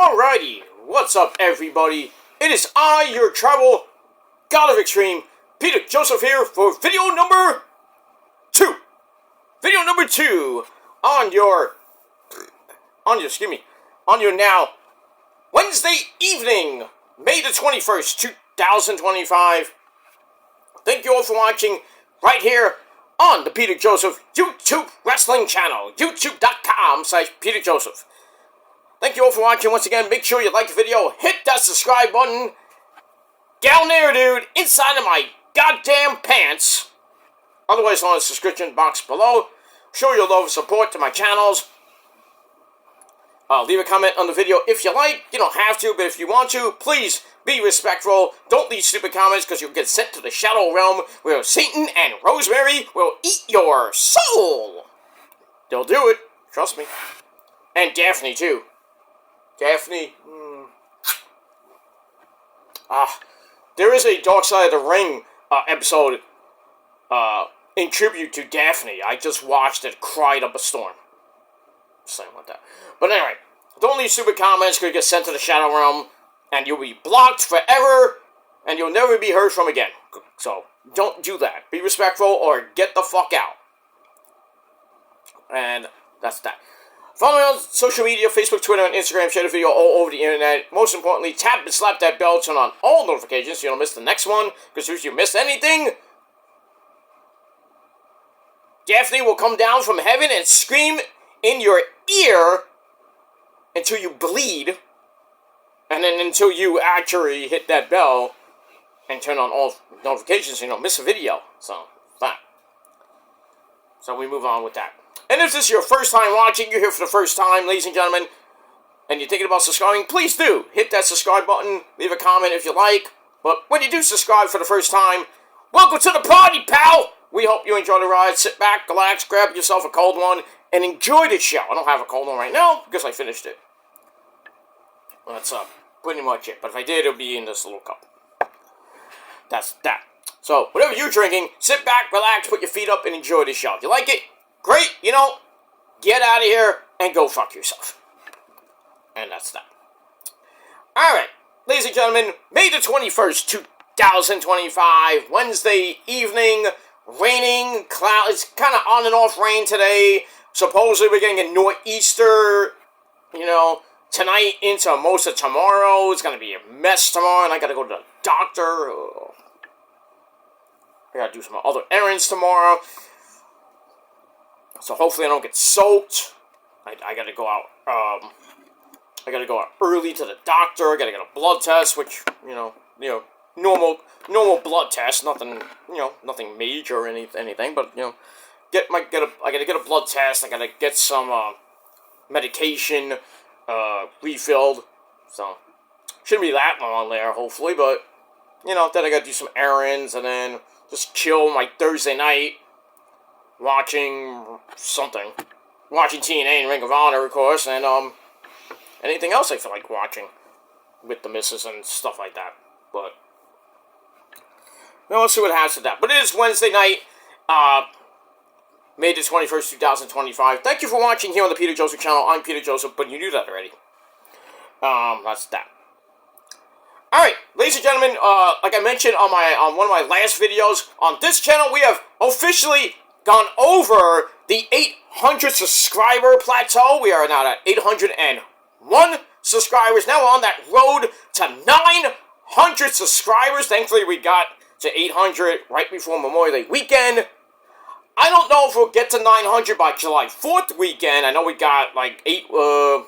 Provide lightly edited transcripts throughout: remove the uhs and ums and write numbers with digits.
Alrighty, what's up everybody? It is I, your travel god of extreme, Peter Joseph here for video number 2. Video number 2 on your now Wednesday evening, May the 21st, 2025. Thank you all for watching right here on the Peter Joseph YouTube wrestling channel, youtube.com/Peter Joseph. Thank you all for watching once again. Make sure you like the video, hit that subscribe button down there, dude, inside of my goddamn pants, otherwise known as the description box below. Show your love and support to my channels. Leave a comment on the video if you like. You don't have to, but if you want to, please be respectful. Don't leave stupid comments because you'll get sent to the Shadow Realm where Satan and Rosemary will eat your soul. They'll do it. Trust me. And Daphne, too. Daphne. There is a Dark Side of the Ring episode in tribute to Daphne. I just watched it, cried up a storm. Something like that. But anyway, don't leave stupid comments because you get sent to the Shadow Realm and you'll be blocked forever and you'll never be heard from again. So, don't do that. Be respectful or get the fuck out. And that's that. Follow me on social media, Facebook, Twitter, and Instagram. Share the video all over the internet. Most importantly, tap and slap that bell. Turn on all notifications so you don't miss the next one. Because if you miss anything, Daphne will come down from heaven and scream in your ear until you bleed. And then until you actually hit that bell and turn on all notifications so you don't miss a video. So, that. So we move on with that. And if this is your first time watching, you're here for the first time, ladies and gentlemen, and you're thinking about subscribing, please do. Hit that subscribe button, leave a comment if you like. But when you do subscribe for the first time, welcome to the party, pal! We hope you enjoy the ride. Sit back, relax, grab yourself a cold one, and enjoy the show. I don't have a cold one right now, because I finished it. Well, that's pretty much it. But if I did, it would be in this little cup. That's that. So, whatever you're drinking, sit back, relax, put your feet up, and enjoy the show. If you like it, great, get out of here and go fuck yourself. And that's that. Alright, ladies and gentlemen, May the 21st, 2025, Wednesday evening, raining, cloud, it's kind of on and off rain today. Supposedly we're getting a nor'easter, tonight into most of tomorrow. It's going to be a mess tomorrow, and I got to go to the doctor. I got to do some other errands tomorrow. So hopefully I don't get soaked. I gotta go out, I gotta go out early to the doctor. I gotta get a blood test, which, normal blood test, nothing, nothing major or anything, but, I gotta get a blood test. I gotta get some, medication, refilled. So, shouldn't be that long there, hopefully, but, then I gotta do some errands and then just chill my Thursday night. Watching something. Watching TNA and Ring of Honor, of course, and, anything else I feel like watching with the missus and stuff like that. But, let's see what happens to that. But it is Wednesday night, May the 21st, 2025. Thank you for watching here on the Peter Joseph channel. I'm Peter Joseph, but you knew that already. That's that. Alright, ladies and gentlemen, like I mentioned on one of my last videos, on this channel we have officially gone over the 800 subscriber plateau. We are now at 801 subscribers. Now we're on that road to 900 subscribers. Thankfully, we got to 800 right before Memorial Day weekend. I don't know if we'll get to 900 by July 4th weekend. I know we got like 8,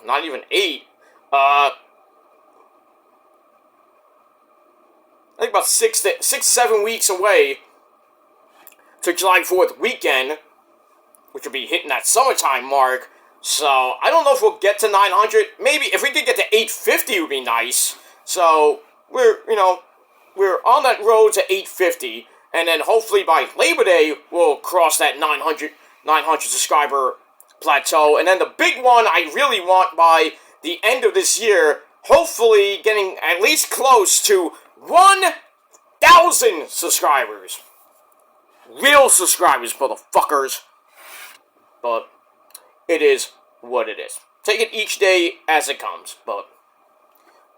not even 8. I think about 6-7 weeks away to July 4th weekend, which will be hitting that summertime mark. So, I don't know if we'll get to 900. Maybe, if we could get to 850, it would be nice. So, we're on that road to 850. And then, hopefully, by Labor Day, we'll cross that 900 subscriber plateau. And then the big one I really want by the end of this year, hopefully getting at least close to 1,000 subscribers. Real subscribers, motherfuckers. But it is what it is. Take it each day as it comes, but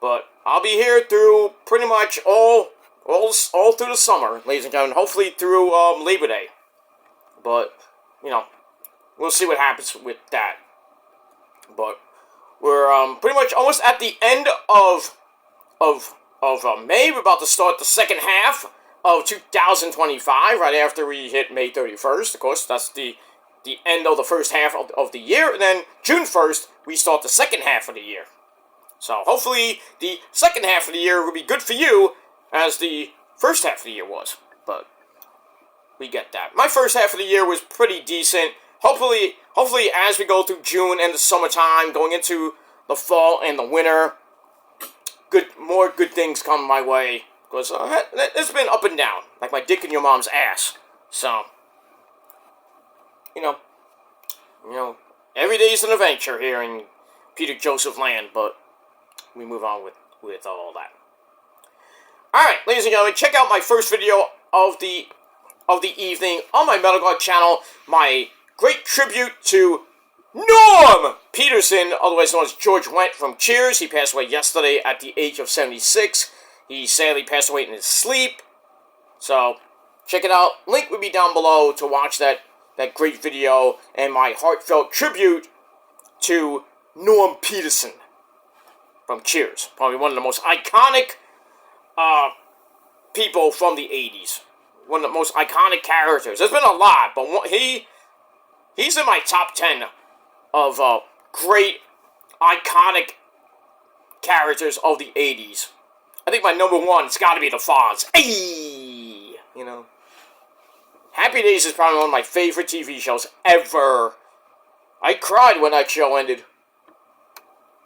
But I'll be here through pretty much all through the summer, ladies and gentlemen. Hopefully through Labor Day. But, you know, we'll see what happens with that. But we're pretty much almost at the end of May. We're about to start the second half of 2025, right after we hit May 31st. Of course, that's the end of the first half of the year. And then June 1st, we start the second half of the year. So hopefully the second half of the year will be good for you as the first half of the year was. But we get that. My first half of the year was pretty decent. Hopefully as we go through June and the summertime, going into the fall and the winter, more good things come my way. Because it's been up and down, like my dick in your mom's ass. So, you know, every day is an adventure here in Peter Joseph land, but we move on with all that. Alright, ladies and gentlemen, check out my first video of the evening on my Metal God channel, my great tribute to Norm Peterson, otherwise known as George Wendt from Cheers. He passed away yesterday at the age of 76. He sadly passed away in his sleep. So, check it out. Link will be down below to watch that great video and my heartfelt tribute to Norm Peterson from Cheers. Probably one of the most iconic people from the 80s. One of the most iconic characters. There's been a lot, but he's in my top 10 of great, iconic characters of the 80s. I think my number one has got to be the Fonz. Ayy! You know. Happy Days is probably one of my favorite TV shows ever. I cried when that show ended.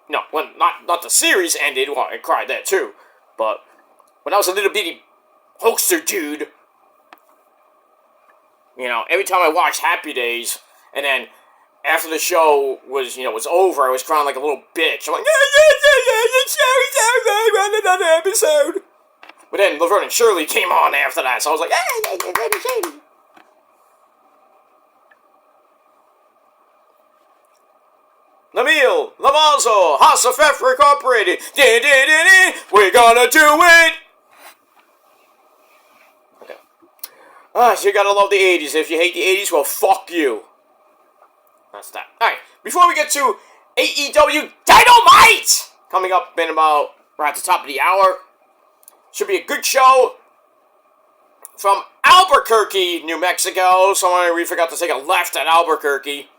No, when not the series ended. Well, I cried there too. But when I was a little bitty hoaxer dude, you know, every time I watched Happy Days, and then after the show was over, I was crying like a little bitch. I'm like, the show's over, on another episode. But then Laverne and Shirley came on after that, so I was like, Shady. Lamille, Lamazzo, House of F Incorporated, we're gonna do it! Okay. You gotta love the 80s. If you hate the 80s, well, fuck you. That's that. Alright, before we get to AEW Dynamite! Coming up in about, right at the top of the hour. Should be a good show from Albuquerque, New Mexico. Someone we forgot to take a left at Albuquerque.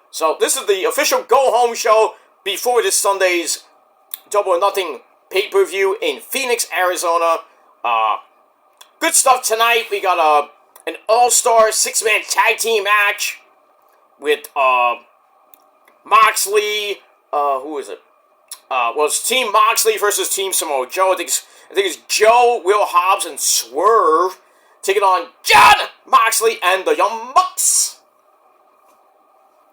So this is the official go-home show before this Sunday's Double or Nothing pay-per-view in Phoenix, Arizona. Good stuff tonight. We got an all-star six-man tag team match with Moxley. Who is it? Well, it's Team Moxley versus Team Samoa Joe. I think it's Joe, Will Hobbs, and Swerve taking on John Moxley and the Young Bucks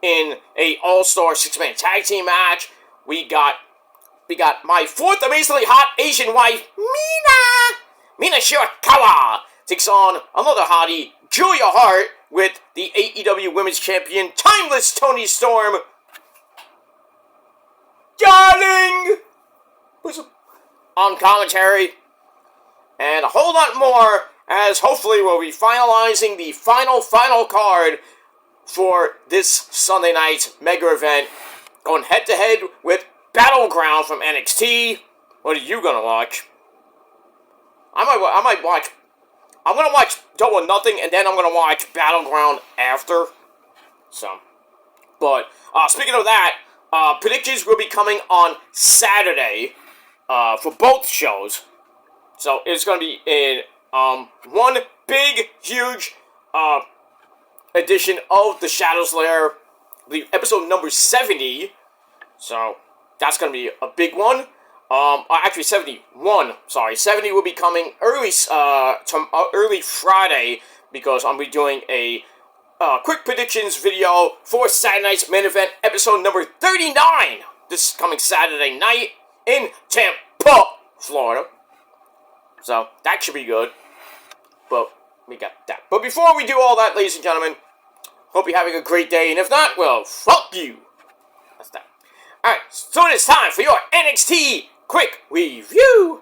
in a all-star six-man tag team match. We got my fourth amazingly hot Asian wife, Mina Shirakawa, takes on another hottie, Julia Hart, with the AEW Women's Champion, Timeless Toni Storm. Darling! On commentary. And a whole lot more, as hopefully we'll be finalizing the final card for this Sunday night's mega event, going head-to-head with Battleground from NXT. What are you gonna watch? I'm gonna watch Double or Nothing, and then I'm gonna watch Battleground after. So, but speaking of that, predictions will be coming on Saturday for both shows. So it's gonna be in one big, huge edition of the Shadows Lair, the episode number 70. So that's gonna be a big one. Actually 71. Sorry, 70 will be coming early Friday, because I'll be doing a quick predictions video for Saturday night's main event, episode number 39. This coming Saturday night in Tampa, Florida. So that should be good. But we got that. But before we do all that, ladies and gentlemen, hope you're having a great day, and if not, well, fuck you. That's that. Alright, so it is time for your NXT quick review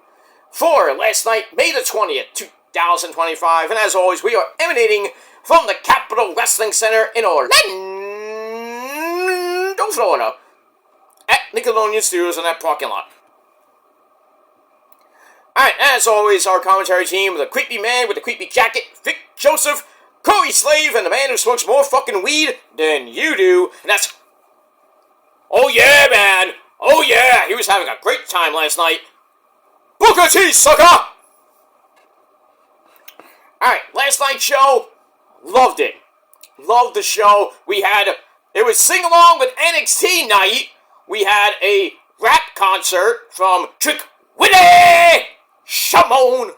for last night, May the 20th, 2025. And as always, we are emanating from the Capitol Wrestling Center in Orlando, Florida, at Nickelodeon Studios in that parking lot. Alright, as always, our commentary team, the creepy man with the creepy jacket, Vic Joseph, Corey Slave, and the man who smokes more fucking weed than you do, and that's... Oh yeah, man! Oh yeah! He was having a great time last night. Booker T, sucker! Alright, last night's show, loved it. Loved the show. It was sing-along with NXT night. We had a rap concert from Trick Willie Shimon.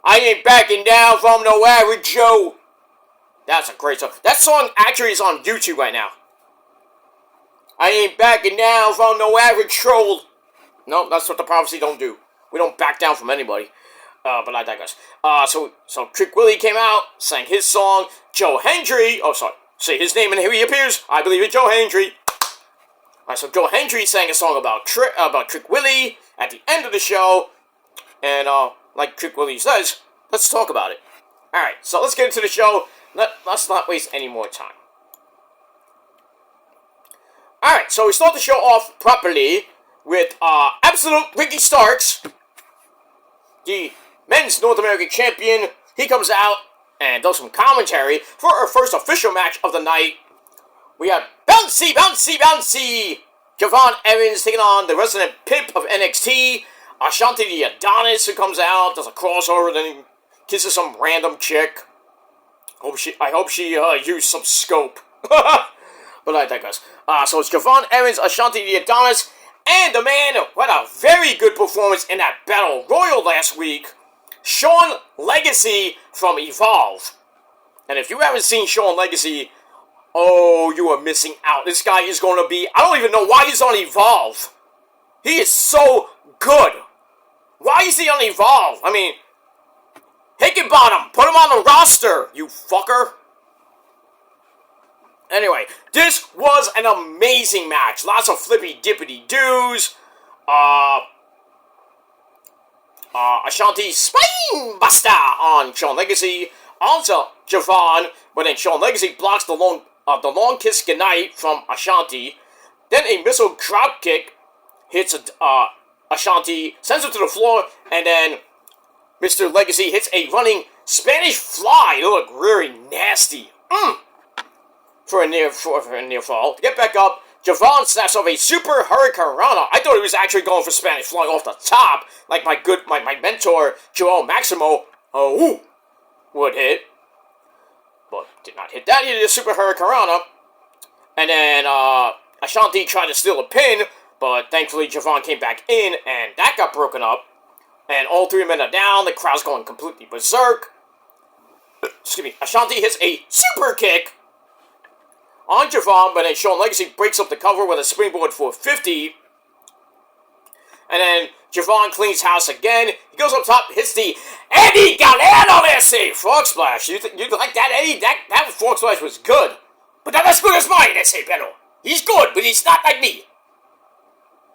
I ain't backing down from no average Joe. That's a great song. That song actually is on YouTube right now. I ain't backing down from no average troll. No, that's what the prophecy don't do. We don't back down from anybody. But I digress. So Trick Willie came out, sang his song. Joe Hendry, say his name and here he appears. I believe it's Joe Hendry. Alright, so Joe Hendry sang a song about Trick Willie at the end of the show. And, like Trick Willie says, let's talk about it. Alright, so let's get into the show. Let's not waste any more time. Alright, so we start the show off properly with Absolute Ricky Starks, the men's North American champion. He comes out and does some commentary for our first official match of the night. We have Bouncy Javon Evans taking on the resident pimp of NXT, Ashanti the Adonis, who comes out, does a crossover, then he kisses some random chick. I hope she used some scope. But I digress. So it's Javon Evans, Ashanti the Adonis, and the man who had a very good performance in that Battle Royal last week, Sean Legacy from Evolve. And if you haven't seen Sean Legacy, oh, you are missing out. This guy is going to be... I don't even know why he's on Evolve. He is so good. Why is he on Evolve? I mean, Hickenbottom, put him on the roster, you fucker. Anyway, this was an amazing match. Lots of flippy-dippity doos. Ashanti Spine Buster on Sean Legacy. Also, Javon, but then Sean Legacy blocks the long kiss goodnight from Ashanti. Then a missile drop kick hits Ashanti, sends him to the floor, and then Mr. Legacy hits a running Spanish fly. It looked really nasty. For a near fall. To get back up, Javon snaps off a super hurricanrana. I thought he was actually going for Spanish flying off the top, like my mentor Joel Maximo would hit, but did not hit that. He did a super hurricanrana, and then Ashanti tried to steal a pin, but thankfully Javon came back in, and that got broken up. And all three men are down. The crowd's going completely berserk. Excuse me. Ashanti hits a super kick on Javon, but then Sean Legacy breaks up the cover with a springboard for 50. And then Javon cleans house again. He goes up top, hits the Eddie Galeno S.A. Frog Splash. You like that, Eddie? That Frog Splash was good. But not as good as mine, S.A. Bello. He's good, but he's not like me.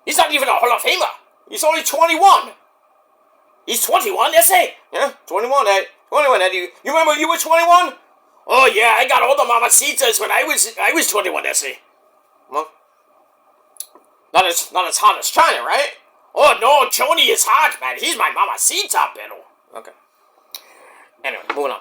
He's not even a Hall of Famer. He's only 21. He's 21, S.A. Yeah, 21, Eddie. 21, Eddie. You remember you were 21? Oh yeah, I got all the mamacitas when I was 21, S.A. Well, not as hot as China, right? Oh no, Joni is hot, man. He's my mamacita, Bello. Okay. Anyway, moving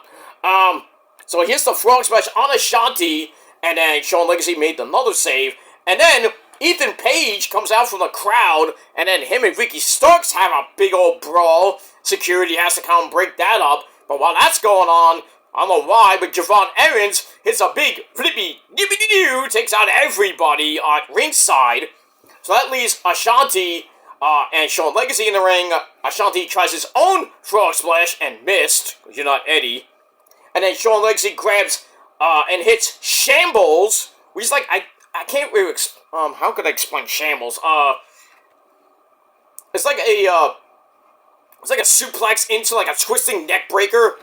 on. So here's the frog splash on Ashanti, and then Sean Legacy made another save, and then Ethan Page comes out from the crowd, and then him and Ricky Starks have a big old brawl. Security has to come and break that up, but while that's going on, I don't know why, but Javon Evans hits a big flippy-dippity-doo, takes out everybody at ringside. So that leaves Ashanti and Sean Legacy in the ring. Ashanti tries his own frog splash and missed, because you're not Eddie. And then Sean Legacy grabs and hits Shambles, which is like, I can't really, how could I explain Shambles? It's like a suplex into like a twisting neck breaker.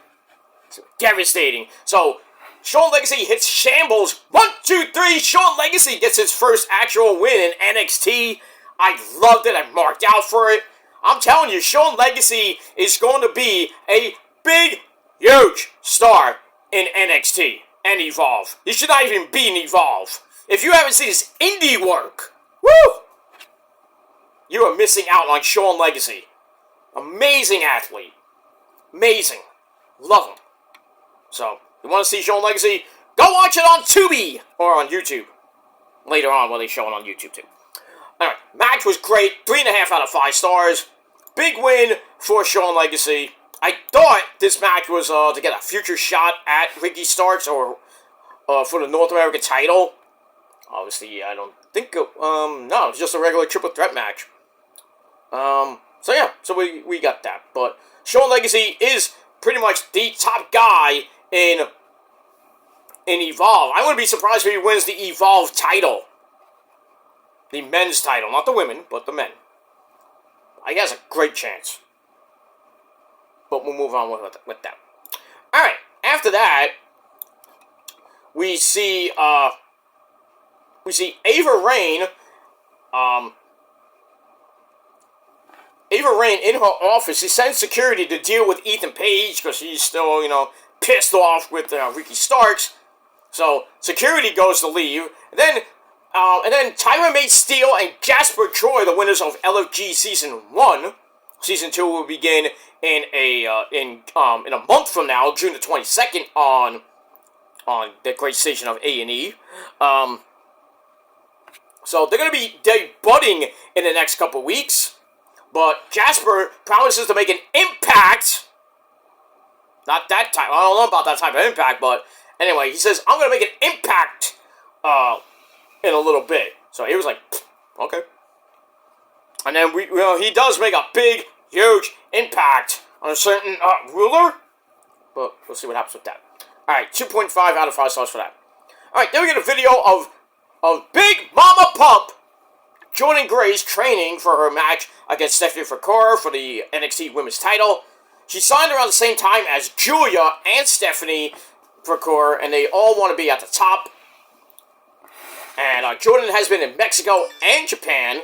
Devastating. So Shawn Legacy hits shambles. 1, 2, 3. Shawn Legacy gets his first actual win in NXT. I loved it. I marked out for it. I'm telling you, Shawn Legacy is going to be a big, huge star in NXT and Evolve. He should not even be in Evolve. If you haven't seen his indie work, woo! You are missing out on Shawn Legacy. Amazing athlete. Amazing. Love him. So, you want to see Shawn Legacy? Go watch it on Tubi or on YouTube. Later on, when they show it on YouTube too. Alright, match was great. 3.5 out of 5 stars. Big win for Shawn Legacy. I thought this match was to get a future shot at Ricky Starks or for the North American title. Obviously, I don't think no, it's just a regular triple threat match. So yeah, so we got that. But Shawn Legacy is pretty much the top guy in Evolve. I wouldn't be surprised if he wins the Evolve title. The men's title, not the women, but the men. I guess a great chance. But we'll move on with that. Alright, after that, we see Ava Raine, in her office. She sends security to deal with Ethan Page because she's still, pissed off with Ricky Starks. So security goes to leave. And then Tyra May Steele and Jasper Troy, the winners of LFG Season 1. Season 2 will begin in a month from now, June the 22nd, on the great station of A&E. So they're going to be debuting in the next couple weeks. But Jasper promises to make an impact. Not that type. I don't know about that type of impact, but anyway, he says, I'm going to make an impact in a little bit. So he was like, okay. And then he does make a big, huge impact on a certain ruler. But we'll see what happens with that. Alright, 2.5 out of 5 stars for that. Alright, then we get a video of Big Mama Pump, Jordynne Grace, training for her match against Stephanie Foucault for the NXT Women's title. She signed around the same time as Julia and Stephanie Foucault, and they all want to be at the top. And Jordynne has been in Mexico and Japan.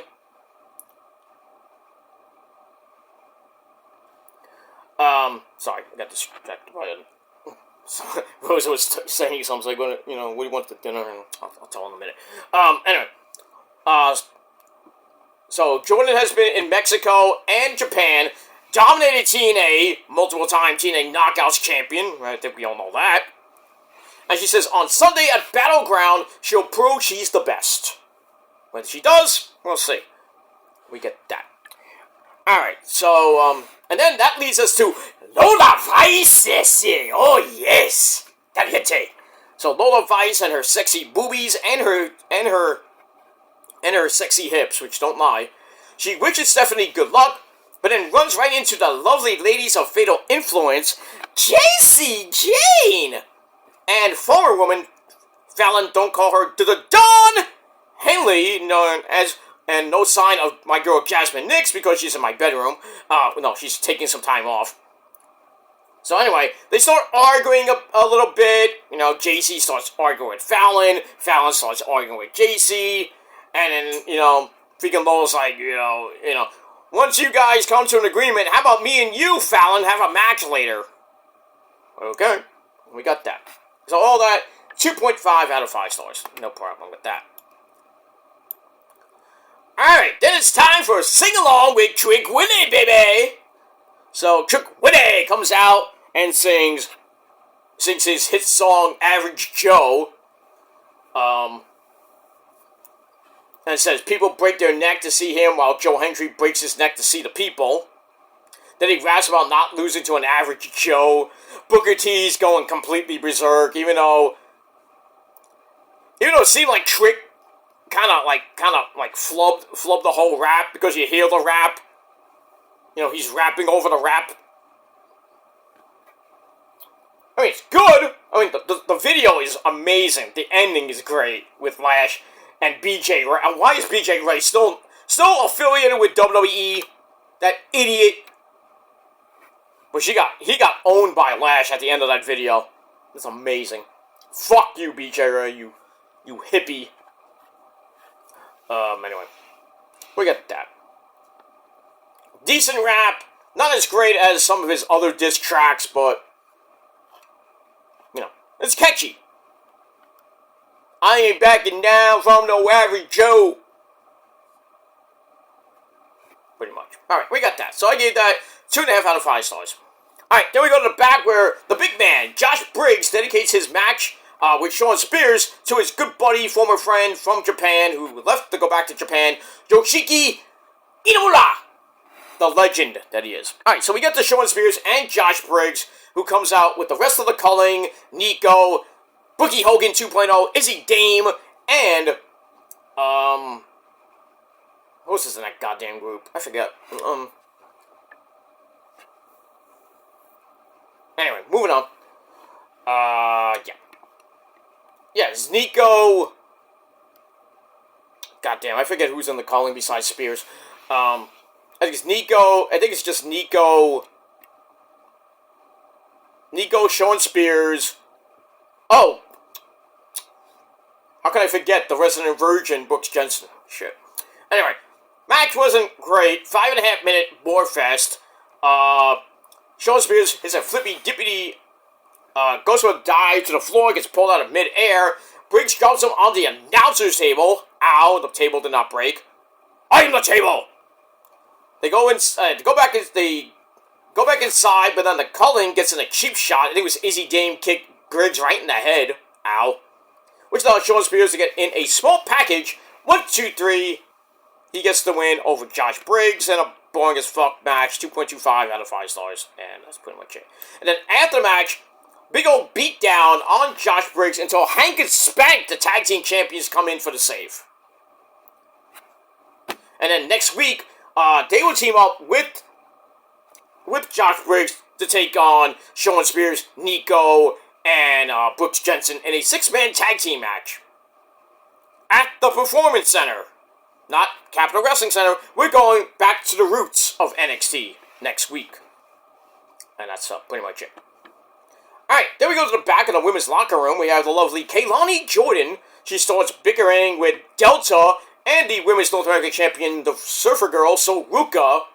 Sorry, I got distracted by it. Rose was saying something like, what do you want for dinner? And I'll tell in a minute. Anyway. So, Jordynne has been in Mexico and Japan, dominated TNA, multiple-time TNA Knockouts champion. I think we all know that. And she says, on Sunday at Battleground, she'll prove she's the best. Whether she does, we'll see. We get that. Alright, so, and then that leads us to Lola Vice. Oh, yes. Caliente. So, Lola Vice and her sexy boobies and her sexy hips, which don't lie. She wishes Stephanie good luck, but then runs right into the lovely ladies of Fatal Influence, Jacy Jayne, and former woman, Fallon, don't call her, to the Dawn Henley, known as, and no sign of my girl Jasmine Nix because she's in my bedroom. No, she's taking some time off. So anyway, they start arguing a little bit. Jacy starts arguing with Fallon. Fallon starts arguing with Jacy. And then, freaking Lola's like, once you guys come to an agreement, how about me and you, Fallon, have a match later? Okay, we got that. So all that, 2.5 out of 5 stars. No problem with that. Alright, then it's time for Sing Along with Trick Willie, baby! So Trick Willie comes out and sings his hit song, Average Joe. And it says, people break their neck to see him while Joe Hendry breaks his neck to see the people. Then he raps about not losing to an average Joe. Booker T's going completely berserk, even though it seemed like Trick kind of flubbed the whole rap because you hear the rap. He's rapping over the rap. I mean, it's good. I mean, the video is amazing. The ending is great with Lash and BJ Ray. Why is BJ Ray still affiliated with WWE? That idiot. But he got owned by Lash at the end of that video. It's amazing. Fuck you, Beach Era, you hippie. Anyway. We got that. Decent rap. Not as great as some of his other diss tracks, but, you know, it's catchy. I ain't backing down from no average Joe. Pretty much. Alright, we got that. So I gave that 2.5 out of 5 stars. Alright, then we go to the back where the big man, Josh Briggs, dedicates his match with Shawn Spears to his good buddy, former friend from Japan, who left to go back to Japan, Yoshiki Inamura, the legend that he is. Alright, so we get to Shawn Spears and Josh Briggs, who comes out with the rest of the culling, Nico, Boogie Hogan 2.0, Izzy Dame, and, who else is in that goddamn group? I forget. Anyway, moving on. Yeah. Yeah, it's Nico. Goddamn, I forget who's in the calling besides Spears. I think it's Nico. I think it's just Nico. Nico, Shawn Spears. Oh! How can I forget the Resident Virgin, Brooks Jensen? Shit. Anyway, match wasn't great. 5.5 minute war fest. Shawn Spears hits a flippy dippity, goes for a dive to the floor, gets pulled out of mid-air. Briggs jumps him on the announcer's table. Ow, the table did not break. I'm the table! They go inside, go back inside, but then the culling gets in a cheap shot. I think it was Izzy Dame kicked Briggs right in the head. Ow. Which allowed Shawn Spears to get in a small package. 1, 2, 3. He gets the win over Josh Briggs in a boring as fuck match. 2.25 out of 5 stars. And that's pretty much it. And then after the match, big old beatdown on Josh Briggs until Hank and Spank, the tag team champions, come in for the save. And then next week, they will team up with Josh Briggs to take on Shawn Spears, Nico, and Brooks Jensen in a 6-man tag team match. At the Performance Center. Not Capitol Wrestling Center. We're going back to the roots of NXT next week. And that's pretty much it. Alright, then we go to the back of the women's locker room. We have the lovely Kaylani Jordan. She starts bickering with Delta and the women's North American champion, the Surfer Girl, Soruka.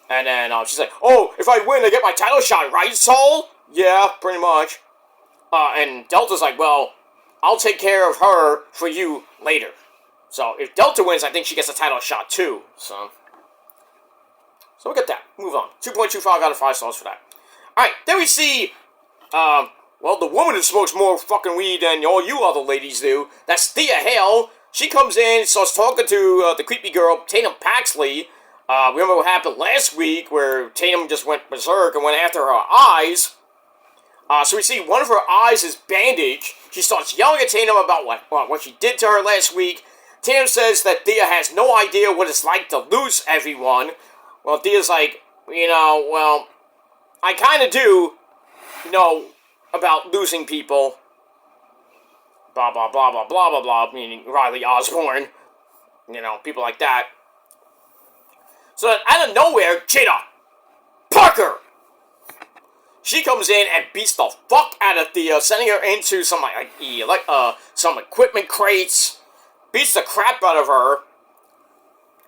And then she's like, oh, if I win, I get my title shot, right, Soul? Yeah, pretty much. And Delta's like, well, I'll take care of her for you later. So if Delta wins, I think she gets a title shot too. So we get that. Move on. 2.25 out of 5 stars for that. Alright, then we see, well, the woman who smokes more fucking weed than all you other ladies do. That's Thea Hale. She comes in, starts talking to the creepy girl, Tatum Paxley. Remember what happened last week where Tatum just went berserk and went after her eyes. So we see one of her eyes is bandaged. She starts yelling at Tatum about what she did to her last week. Tatum says that Thea has no idea what it's like to lose everyone. Well, Thea's like, well, I kind of do know about losing people. Blah, blah, blah, blah, blah, blah, blah, meaning Riley Osborne. People like that. So then, out of nowhere, Jada Parker, she comes in and beats the fuck out of Thea, sending her into some some equipment crates, beats the crap out of her,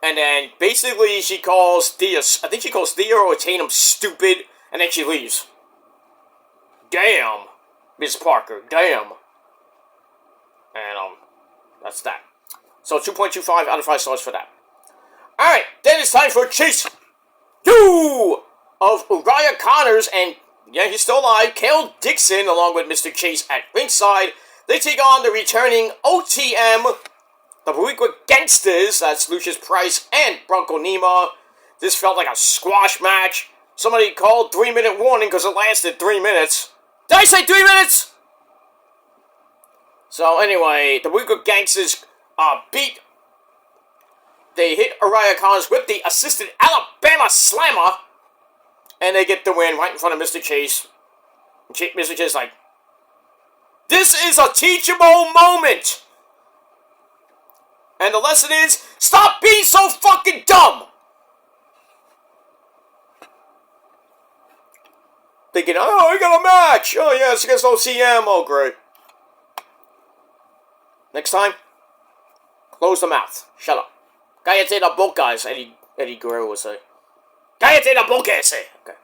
and then basically she calls Thea, I think she calls Thea or Tatum stupid, and then she leaves. Damn, Miss Parker, damn. And that's that. So 2.25 out of 5 stars for that. Alright, then it's time for Chase U of Uriah Connors and, yeah, he's still alive, Kale Dixon, along with Mr. Chase at ringside. They take on the returning OTM, the Boricua Gangsters, that's Lucius Price and Bronco Nima. This felt like a squash match. Somebody called 3-minute warning because it lasted 3 minutes. Did I say 3 minutes? So anyway, the Boricua Gangsters they hit Uriah Connors with the assisted Alabama Slammer, and they get the win right in front of Mr. Chase. Mr. Chase is like, this is a teachable moment! And the lesson is, stop being so fucking dumb! thinking, oh, I got a match. Oh, yeah, it's against OCM. Oh, great. Next time, close the mouth. Shut up. Cállate la boca, as Eddie Guerrero would say. Cállate la boca, ese. Okay.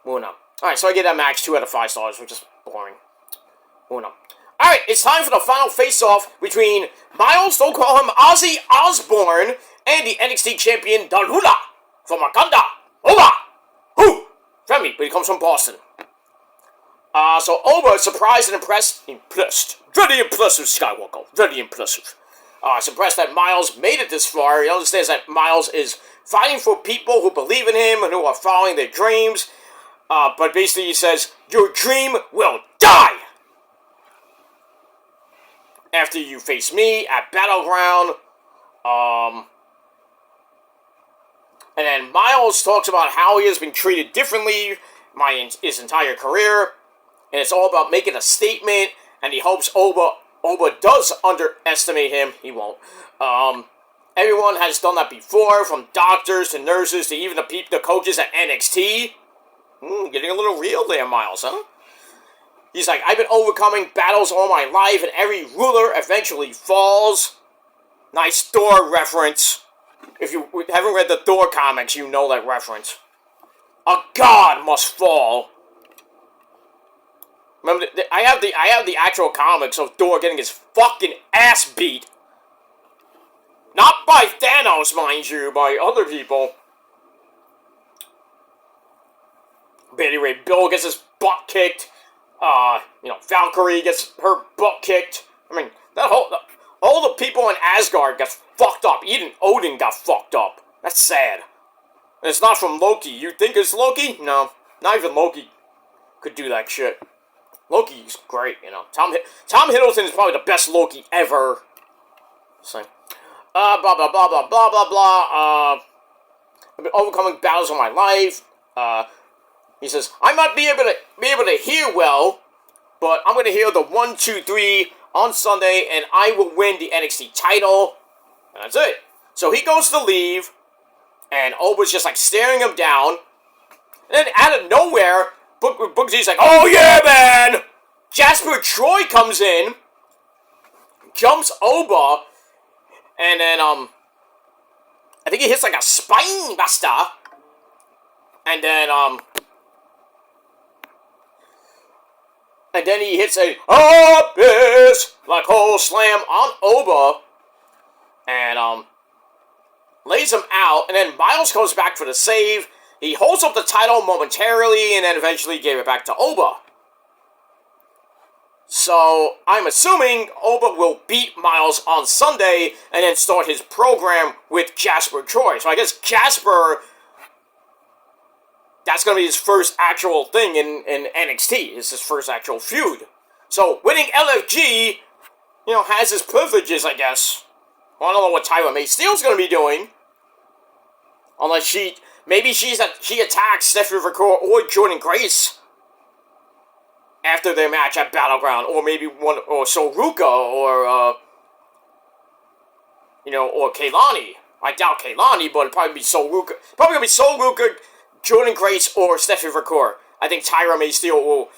Moving on. Alright, so I get that match 2 out of 5 stars, which is boring. Moving on. Alright, it's time for the final face-off between Miles, don't call him Ozzy Osbourne, and the NXT champion, Dalula, from Wakanda. Oba! Who? Friendly, but he comes from Boston. So Oba is surprised and impressed. Very impressive, Skywalker. Very impressive. He's impressed that Miles made it this far. He understands that Miles is fighting for people who believe in him and who are following their dreams. But basically he says, your dream will die! After you face me at Battleground. And then Miles talks about how he has been treated differently his entire career. And it's all about making a statement. And he hopes Oba does underestimate him. He won't. Everyone has done that before, from doctors to nurses to even the coaches at NXT. Getting a little real there, Miles, huh? He's like, I've been overcoming battles all my life, and every ruler eventually falls. Nice Thor reference. If you haven't read the Thor comics, you know that reference. A god must fall. Remember, I have the actual comics of Thor getting his fucking ass beat. Not by Thanos, mind you, by other people. But anyway, Bill gets his butt kicked. Valkyrie gets her butt kicked. I mean, all the people in Asgard got fucked up. Even Odin got fucked up. That's sad. And it's not from Loki. You think it's Loki? No. Not even Loki could do that shit. Loki's great, you know. Tom Hiddleston is probably the best Loki ever. So, blah, blah, blah, blah, blah, blah, blah. I've been overcoming battles in my life. He says, I might be able to hear well, but I'm going to hear the 1, 2, 3 on Sunday, and I will win the NXT title. And that's it. So he goes to leave, and Oba's just like staring him down. And then out of nowhere, Booker T's like, oh yeah, man! Jasper Troy comes in, jumps Oba, and then, I think he hits like a spine buster. And then he hits a Abyss like whole slam on Oba, and lays him out. And then Miles comes back for the save. He holds up the title momentarily, and then eventually gave it back to Oba. So I'm assuming Oba will beat Miles on Sunday, and then start his program with Jasper Troy. So I guess Jasper, that's going to be his first actual thing in NXT. It's his first actual feud. So winning LFG, has his privileges, I guess. Well, I don't know what Tyra May Steele's going to be doing. Unless maybe she attacks Stephanie McCoy or Jordan Grace after their match at Battleground. Or maybe or Soruka, or Kaylani. I doubt Kaylani, but it'd probably be Soruka. Probably going to be Soruka, Jordan Grace, or Stephanie McCoy. I think Tyra May Steele will,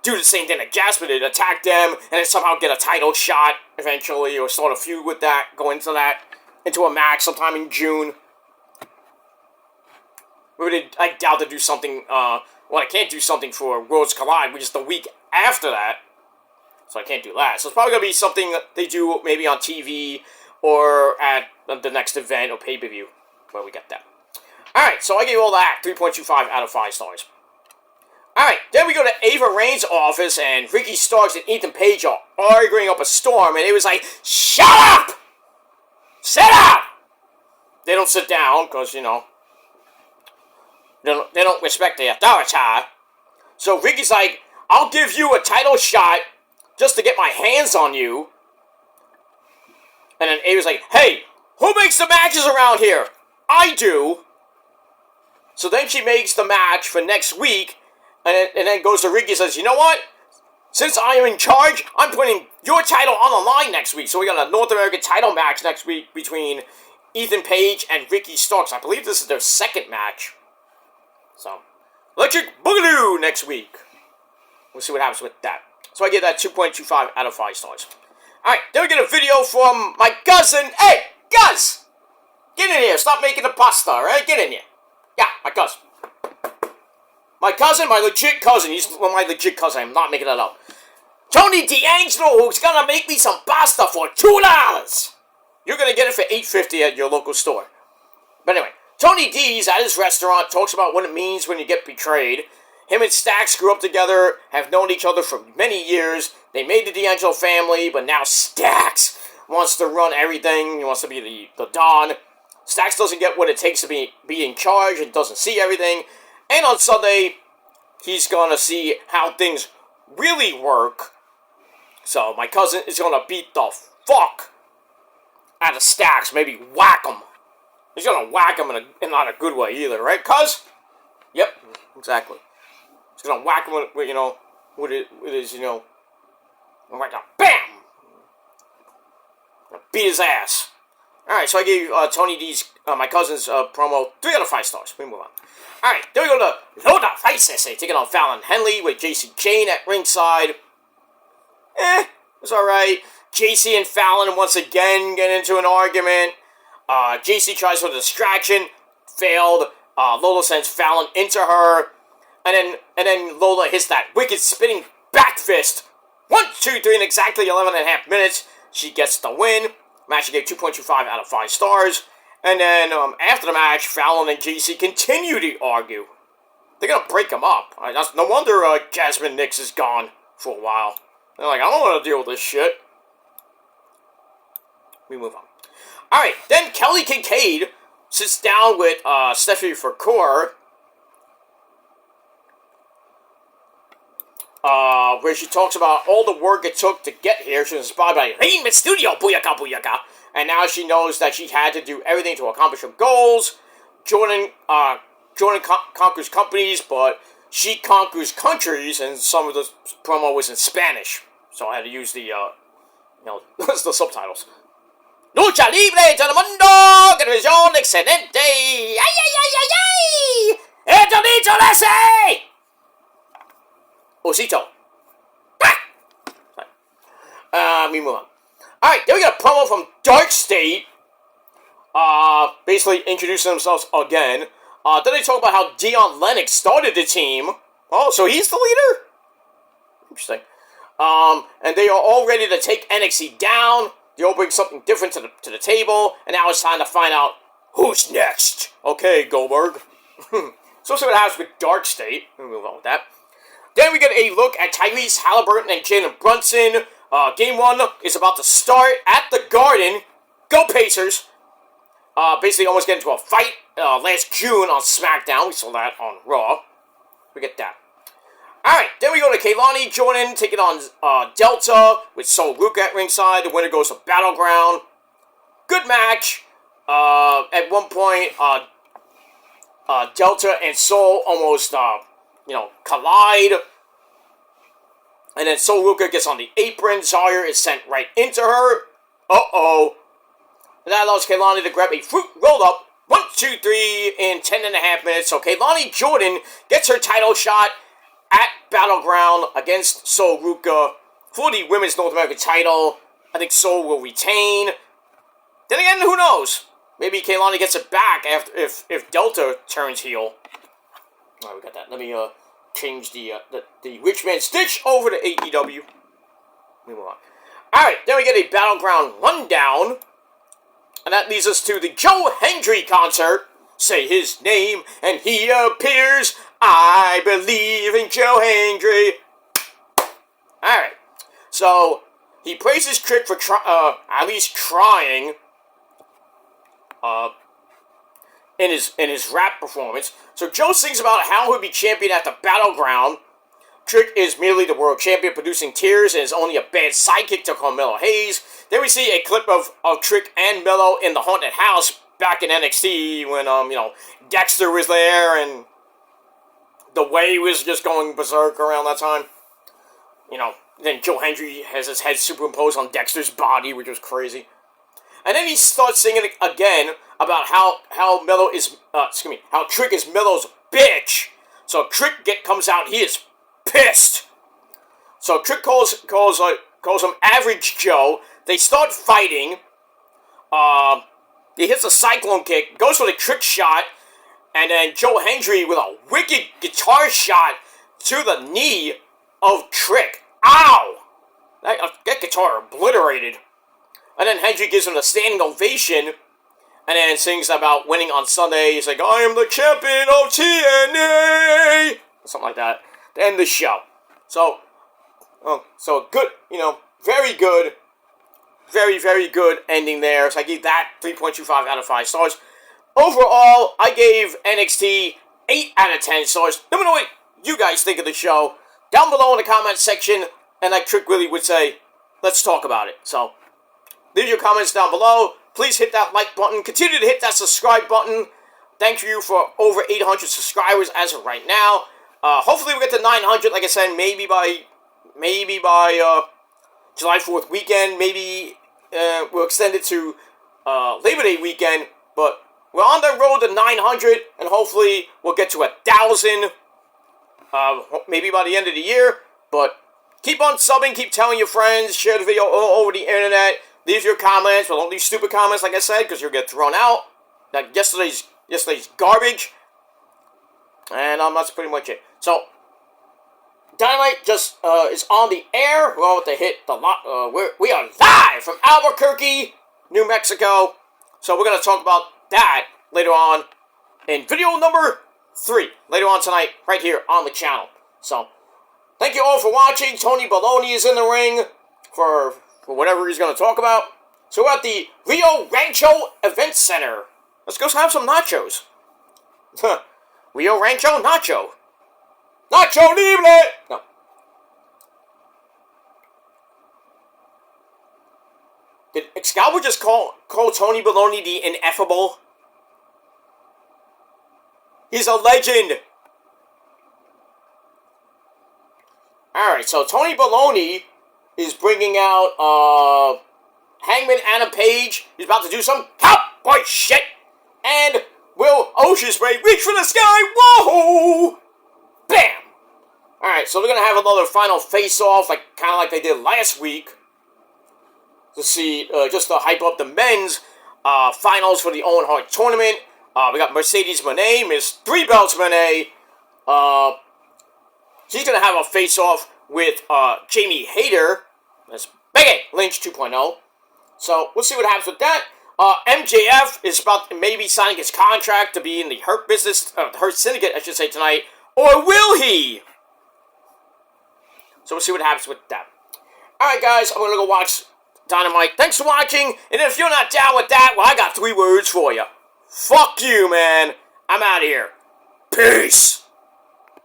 do the same thing that Jasper did, attack them, and then somehow get a title shot eventually, or start a feud with that, go into a match sometime in June. I doubt to do something, I can't do something for Worlds Collide, which is the week after that, so I can't do that. So it's probably going to be something that they do maybe on TV, or at the next event, or pay-per-view, where we get that. Alright, so I gave all that 3.25 out of 5 stars. Alright, then we go to Ava Rain's office, and Ricky Starks and Ethan Page are arguing up a storm, and it was like, shut up! Sit up! They don't sit down, because, they don't respect the authority. So Ricky's like, I'll give you a title shot just to get my hands on you. And then Ava's like, hey, who makes the matches around here? I do. So then she makes the match for next week, and then goes to Ricky and says, you know what? Since I am in charge, I'm putting your title on the line next week. So we got a North American title match next week between Ethan Page and Ricky Starks. I believe this is their second match. So, Electric Boogaloo! next week. We'll see what happens with that. So I give that 2.25 out of 5 stars. Alright, then we get a video from my cousin. Hey, Gus! Get in here. Stop making the pasta, alright? Get in here. Yeah, my cousin. My cousin, my legit cousin. He's my legit cousin. I'm not making that up. Tony D'Angelo, who's gonna make me some pasta for $2. You're gonna get it for $8.50 at your local store. But anyway, Tony D's at his restaurant talks about what it means when you get betrayed. Him and Stax grew up together, have known each other for many years. They made the D'Angelo family, but now Stax wants to run everything. He wants to be the Don. Stax doesn't get what it takes to be in charge and doesn't see everything. And on Sunday, he's gonna see how things really work. So my cousin is gonna beat the fuck out of Stax, maybe whack him. He's gonna whack him in not a good way either, right, cuz? Yep, exactly. He's gonna whack him with his, like a BAM! Beat his ass. Alright, so I gave Tony D's, my cousin's promo 3 out of 5 stars. We move on. Alright, then we go to Loda Vice, taking on Fallon Henley with JC Jane at ringside. It's alright. JC and Fallon once again get into an argument. JC tries for a distraction, failed. Lola sends Fallon into her, and then Lola hits that wicked spinning back fist. 1, 2, 3 in exactly 11.5 minutes. She gets the win. Match gave 2.25 out of 5 stars. And then after the match, Fallon and JC continue to argue. They're gonna break them up. No wonder Jasmine Nix is gone for a while. They're like, I don't want to deal with this shit. We move on. Alright, then Kelly Kincaid sits down with Stephanie Furcore, where she talks about all the work it took to get here. She was inspired by Rain Studio, booyaka, booyaka. And now she knows that she had to do everything to accomplish her goals. Jordan conquers companies, but she conquers countries, and some of the promo was in Spanish. So I had to use the subtitles. Lucha libre, todo el mundo, televisión excelente. ¡Ay, ay, ay, ay, ay! ¡Esto dicho lese! Osito. We move on. Alright, then we got a promo from Dark State. Basically introducing themselves again. Then they talk about how Dion Lennox started the team. Oh, so he's the leader? Interesting. And they are all ready to take NXT down. They all bring something different to the table. And now it's time to find out who's next. Okay, Goldberg. So see what happens with Dark State. We'll move on with that. Then we get a look at Tyrese Halliburton and Jalen Brunson. Game 1 is about to start at the Garden. Go Pacers. Basically almost get into a fight last June on SmackDown. We saw that on Raw. We get that. Alright, then we go to Kaylani Jordan taking on Delta with Sol Luke at ringside. The winner goes to Battleground. Good match. At one point, Delta and Sol almost, collide. And then Sol Luca gets on the apron. Zarya is sent right into her. Uh-oh. And that allows Kaylani to grab a fruit roll-up. 1, 2, 3 in 10.5 minutes. So Kaylani Jordan gets her title shot at Battleground against Sol Luca for the Women's North American title. I think Sol will retain. Then again, who knows? Maybe Kaylani gets it back after if Delta turns heel. Alright, we got that. Let me change the Rich Man Stitch over to AEW. We move on. Alright, then we get a Battleground rundown. And that leads us to the Joe Hendry concert. Say his name and he appears. I believe in Joe Hendry. Alright. So, he praises Trick for at least trying in his rap performance. So Joe sings about how he'll be champion at the Battleground. Trick is merely the world champion, producing tears, and is only a bad sidekick to Carmelo Hayes. Then we see a clip of Trick and Melo in the haunted house back in NXT when Dexter was there and the Way was just going berserk around that time. Then Joe Hendry has his head superimposed on Dexter's body, which was crazy. And then he starts singing again about how Trick is Melo's bitch. So Trick comes out. He is pissed. So Trick calls him Average Joe. They start fighting. He hits a cyclone kick, goes for the trick shot, and then Joe Hendry with a wicked guitar shot to the knee of Trick. Ow! That guitar obliterated. And then Hendry gives him a standing ovation, and then sings about winning on Sunday. He's like, I am the champion of TNA! Something like that. To end the show. So good, very good. Very, very good ending there. So I gave that 3.25 out of 5 stars. Overall, I gave NXT 8 out of 10 stars. Let me know what you guys think of the show down below in the comment section. And like Trick Willie would say, let's talk about it. So, leave your comments down below. Please hit that like button. Continue to hit that subscribe button. Thank you for over 800 subscribers as of right now. Hopefully we get to 900. Like I said, maybe by July 4th weekend. Maybe we'll extend it to Labor Day weekend. But we're on the road to 900, and hopefully we'll get to 1,000. Maybe by the end of the year. But keep on subbing, keep telling your friends, share the video all over the internet, leave your comments, but don't leave stupid comments like I said, because you'll get thrown out. Like yesterday's garbage. And that's pretty much it. So, Dynamite just is on the air. We're about to hit the lot. We are live from Albuquerque, New Mexico. So we're going to talk about that later on in video number 3. Later on tonight, right here on the channel. So, thank you all for watching. Tony Baloney is in the ring for whatever he's going to talk about. So we're at the Rio Rancho Event Center. Let's go have some nachos. Rio Rancho Nacho. Nacho Libre! No. Did Excalibur just call Tony Baloney the ineffable? He's a legend. Alright, so Tony Baloney is bringing out Hangman Adam Page. He's about to do some cowboy shit. And Will Ospreay reach for the sky. Whoa! Bam! Alright, so we're going to have another final face-off, kind of like they did last week. To see, just to hype up the men's finals for the Owen Hart tournament. We got Mercedes Moné, Miss 3 Belts Moné. She's going to have a face-off with Jamie Hayter. That's Becky Lynch 2.0. So, we'll see what happens with that. MJF is about to maybe signing his contract to be in the Hurt business, Hurt Syndicate, I should say, tonight. Or will he? So, we'll see what happens with that. Alright, guys, I'm going to go watch Dynamite. Thanks for watching. And if you're not down with that, well, I got 3 words for you. Fuck you, man. I'm out of here. Peace.